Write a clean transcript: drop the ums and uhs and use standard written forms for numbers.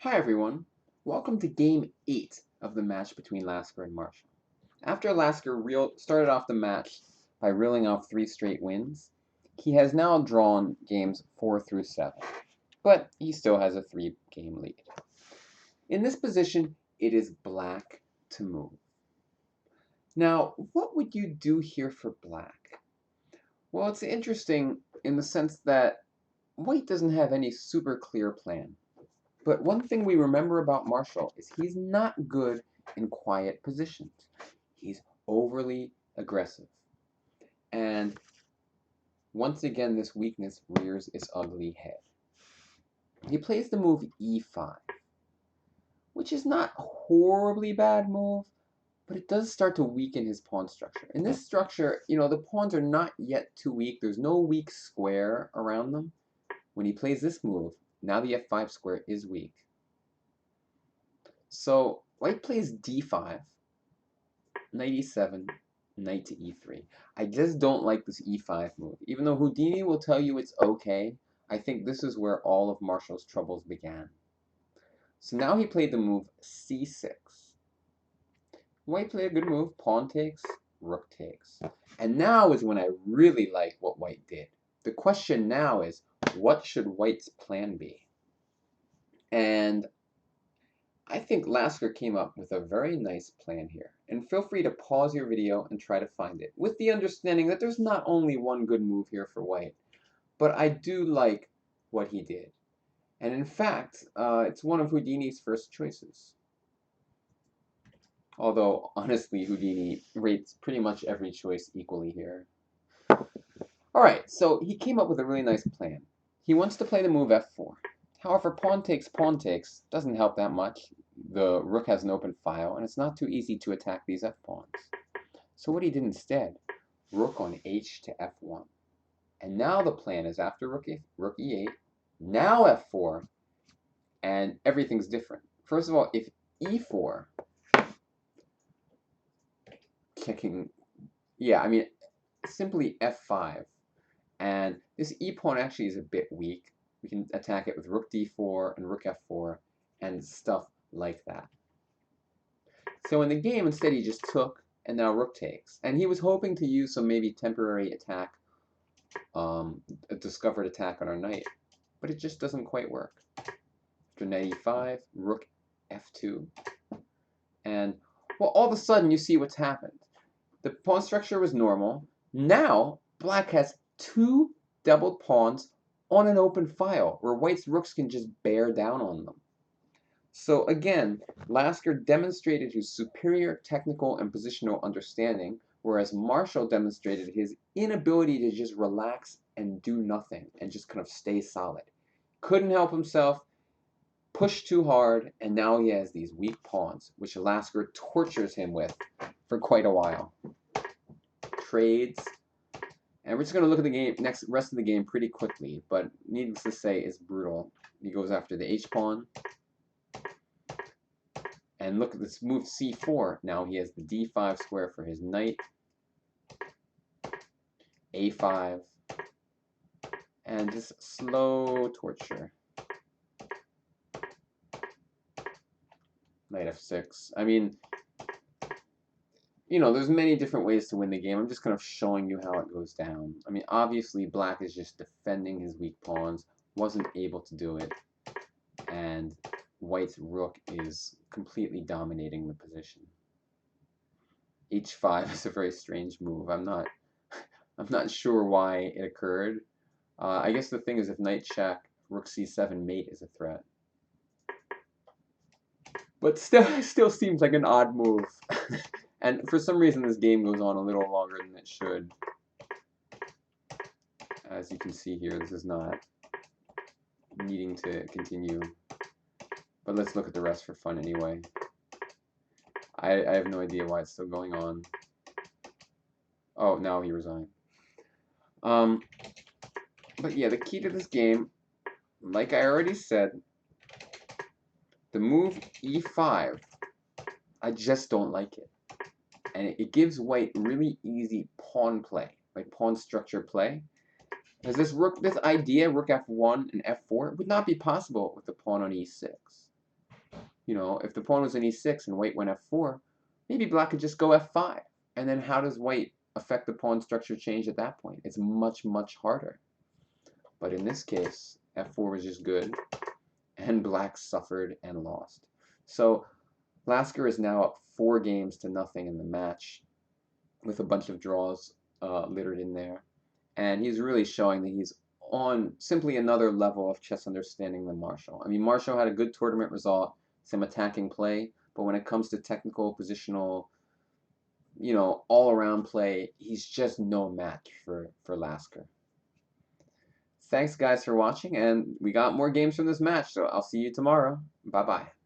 Hi everyone, welcome to Game 8 of the match between Lasker and Marshall. After Lasker started off the match by reeling off 3 straight wins, he has now drawn games 4 through 7, but he still has a 3-game lead. In this position, it is black to move. Now, what would you do here for black? Well, it's interesting in the sense that white doesn't have any super clear plan. But one thing we remember about Marshall is he's not good in quiet positions. He's overly aggressive. And once again, this weakness rears its ugly head. He plays the move e5, which is not a horribly bad move, but it does start to weaken his pawn structure. In this structure, the pawns are not yet too weak. There's no weak square around them. When he plays this move, now the f5 square is weak. So white plays d5, knight e7, knight to e3. I just don't like this e5 move. Even though Houdini will tell you it's okay, I think this is where all of Marshall's troubles began. So now he played the move c6. White played a good move, pawn takes, rook takes. And now is when I really like what white did. The question now is, what should white's plan be? And I think Lasker came up with a very nice plan here. And feel free to pause your video and try to find it, with the understanding that there's not only one good move here for white, but I do like what he did. And in fact, it's one of Houdini's first choices. Although, honestly, Houdini rates pretty much every choice equally here. Alright, so he came up with a really nice plan. He wants to play the move f4. However, pawn takes doesn't help that much. The rook has an open file, and it's not too easy to attack these f-pawns. So what he did instead, rook on h to f1. And now the plan is after rook e8, now f4, and everything's different. First of all, if e4, simply f5, and this e-pawn actually is a bit weak. We can attack it with rook d4 and rook f4 and stuff like that. So in the game, instead he just took, and now rook takes. And he was hoping to use some maybe temporary attack, a discovered attack on our knight. But it just doesn't quite work. After knight e5, rook f2. And, well, all of a sudden you see what's happened. The pawn structure was normal. Now, black has 2 doubled pawns on an open file, where white's rooks can just bear down on them. So again, Lasker demonstrated his superior technical and positional understanding, whereas Marshall demonstrated his inability to just relax and do nothing and just kind of stay solid. Couldn't help himself, pushed too hard, and now he has these weak pawns, which Lasker tortures him with for quite a while. Trades. And we're just going to look at the rest of the game pretty quickly, but needless to say, it's brutal. He goes after the h-pawn. And look at this move c4. Now he has the d5 square for his knight. a5. And just slow torture. Knight f6. I mean, there's many different ways to win the game. I'm just kind of showing you how it goes down. I mean, obviously, black is just defending his weak pawns, wasn't able to do it, and white's rook is completely dominating the position. h5 is a very strange move. I'm not sure why it occurred. I guess the thing is, if knight check, rook c7 mate is a threat. But still seems like an odd move. And for some reason, this game goes on a little longer than it should. As you can see here, this is not needing to continue. But let's look at the rest for fun anyway. I have no idea why it's still going on. Oh, now he resigned. But yeah, the key to this game, like I already said, the move e5, I just don't like it. And it gives white really easy pawn play, like pawn structure play. Because this idea, rook f1 and f4, would not be possible with the pawn on e6. You know, if the pawn was in e6 and white went f4, maybe black could just go f5. And then how does white affect the pawn structure change at that point? It's much, much harder. But in this case, f4 was just good, and black suffered and lost. So Lasker is now up 4 games to nothing in the match, with a bunch of draws littered in there. And he's really showing that he's on simply another level of chess understanding than Marshall. I mean, Marshall had a good tournament result, some attacking play, but when it comes to technical, positional, you know, all-around play, he's just no match for Lasker. Thanks, guys, for watching, and we got more games from this match, so I'll see you tomorrow. Bye-bye.